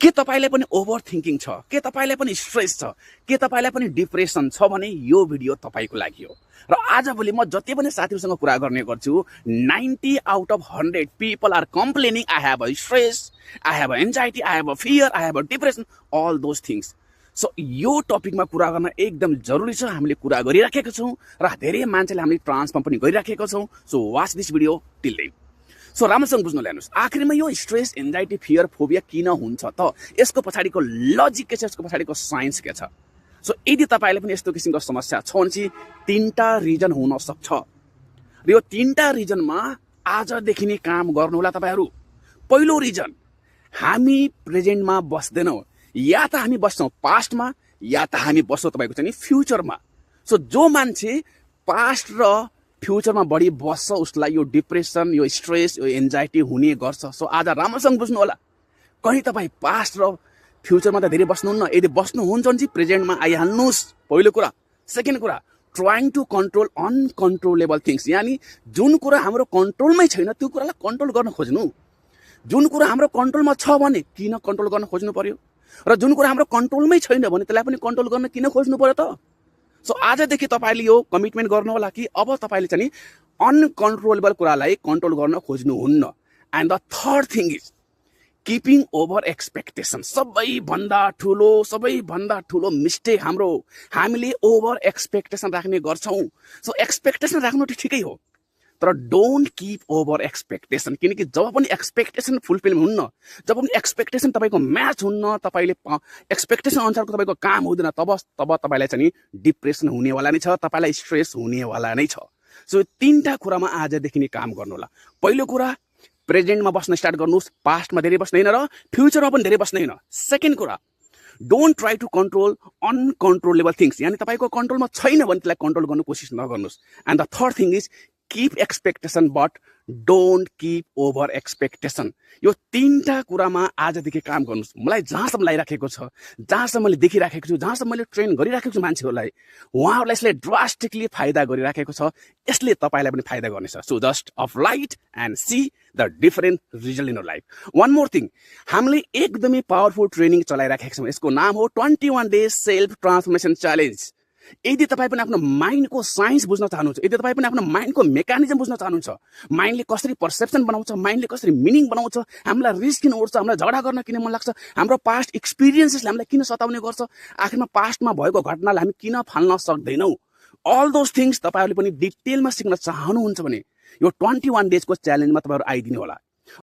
के तपाईलाई पनि ओभर थिंकिङ छ, के तपाईलाई पनि स्ट्रेस छ, के तपाईलाई पनि डिप्रेसन छ भने यो भिडियो तपाईको लागि हो। र आजभोलि म जति पनि साथीहरुसँग कुरा गर्ने गर्छु 90 out of 100 people are complaining I have a stress, I have anxiety, I have a fear, I have a depression, all those things. So यो टपिकमा कुरा गर्न एकदम जरुरी छ। हामीले कुरा गरिराखेका छौं र धेरै मान्छेले हामीले ट्रान्सफर्म पनि गरिराखेका छौं। So watch this video till and. So राम्रोसँग बुझ्नु ल्याउनुस्, आखिरमा यो स्ट्रेस, एन्जाइटी, फियर, फोबिया किन हुन्छ त? यसको पछाडीको लजिक के छ, यसको पछाडीको साइन्स के छ? सो यदि तपाईले पनि यस्तो किसिमको समस्या छ भने चाहिँ तीनटा रिजन हुन सक्छ र यो तीनटा रिजनमा आजदेखि नै काम गर्नु होला तपाईहरु। पहिलो रिजन, हामी प्रेजेन्टमा बस्दैनौं, या त हामी बस्छौं पास्टमा या त हामी बस्छौं तपाईको चाहिँ फ्युचरमा। सो जो मान्छे पास्ट र फ्युचरमा बढी बस्छ उसलाई यो डिप्रेसन, यो स्ट्रेस, यो एन्जाइटी हुने गर्छ। सो आज राम्रोसँग बुझ्नु होला, कहीं तपाई पास्ट र फ्युचरमा त धेरै बस्नुहुन्न। यदि बस्नुहुन्छ भने चाहिँ प्रेजेन्टमा आइहाल्नुस्, पहिलो कुरा। सेकेन्ड कुरा, trying to control uncontrollable things, यानी जुन कुरा हाम्रो कन्ट्रोलमै छैन त्यो कुरालाई कन्ट्रोल गर्न खोज्नु। जुन कुरा हाम्रो कन्ट्रोलमा छ भने किन कन्ट्रोल गर्न खोज्नु पर्यो, र जुन कुरा हाम्रो कन्ट्रोलमै छैन भने त्यसलाई पनि कन्ट्रोल गर्न किन खोज्नु पर्यो त? सो आजदेखि तपाईले यो कमिटमेन्ट गर्नु होला कि अब तपाईले चाहिँ अनकन्ट्रोलेबल कुरालाई कन्ट्रोल गर्न खोज्नुहुन्न। And the third thing is keeping over expectation. सबैभन्दा ठुलो मिस्टेक हाम्रो, हामीले ओभर एक्सपेक्टेसन राख्ने गर्छौं। सो एक्सपेक्टेसन राख्नु ठिकै हो, तर डोन्ट कीप ओभर एक्सपेक्टेसन। किनकि जब पनि एक्सपेक्टेसन फुलफिल हुन्न, जब पनि एक्सपेक्टेसन तपाईको म्याच हुन्न, तपाईले एक्सपेक्टेसन अनुसारको तपाईको काम हुँदैन, तब तपाईलाई चाहिँ डिप्रेसन हुनेवाला नै छ, तपाईलाई स्ट्रेस हुनेवाला नै छ। सो तीनटा कुरामा आजदेखि नै काम गर्नु होला। पहिलो कुरा, प्रेजेन्टमा बस्न स्टार्ट गर्नुस्, पास्टमा धेरै बस्न हैन र फ्युचरमा पनि धेरै बस्न हैन। सेकेन्ड कुरा, don't try to control uncontrollable things, यानी तपाईको कन्ट्रोलमा छैन भने त्यसलाई कन्ट्रोल गर्न कोसिस नगर्नुस्। And the third thing is keep expectation but don't keep over expectation. यो तीनटा कुरामा आजदेखि काम गर्नुस्। मलाई जहाँसम्म लागिराखेको छ, जहाँसम्म मैले देखिराखेको छु, जहाँसम्म मैले ट्रेन गरिराखेको छु मान्छेहरूलाई, उहाँहरूलाई यसले ड्रास्टिकली फाइदा गरिराखेको छ। यसले तपाईलाई पनि फाइदा गर्नेछ। So just apply it and see the different result in your life. One more thing, हामीले एकदमै पावरफुल ट्रेनिङ चलाइराखेका छौँ। यसको नाम हो 21 डेज सेल्फ ट्रान्सफर्मेसन च्यालेन्ज। यदि तपाईँ पनि आफ्नो माइन्डको साइन्स बुझ्न चाहनुहुन्छ, यदि तपाईँ पनि आफ्नो माइन्डको मेकानिजम बुझ्न चाहनुहुन्छ, माइन्डले कसरी पर्सेप्सन बनाउँछ, माइन्डले कसरी मिनिङ बनाउँछ, हामीलाई रिस किन उठ्छ, हामीलाई झगडा गर्न किन मन लाग्छ, हाम्रो पास्ट एक्सपिरियन्सेसले हामीलाई किन सताउने गर्छ, आखिरमा पास्टमा भएको घटनालाई हामी किन फाल्न सक्दैनौँ, अल दोज थिङ्स तपाईहरूले पनि डिटेलमा सिक्न चाहनुहुन्छ भने यो 21 डेजको च्यालेन्जमा तपाईहरु आइदिनु होला।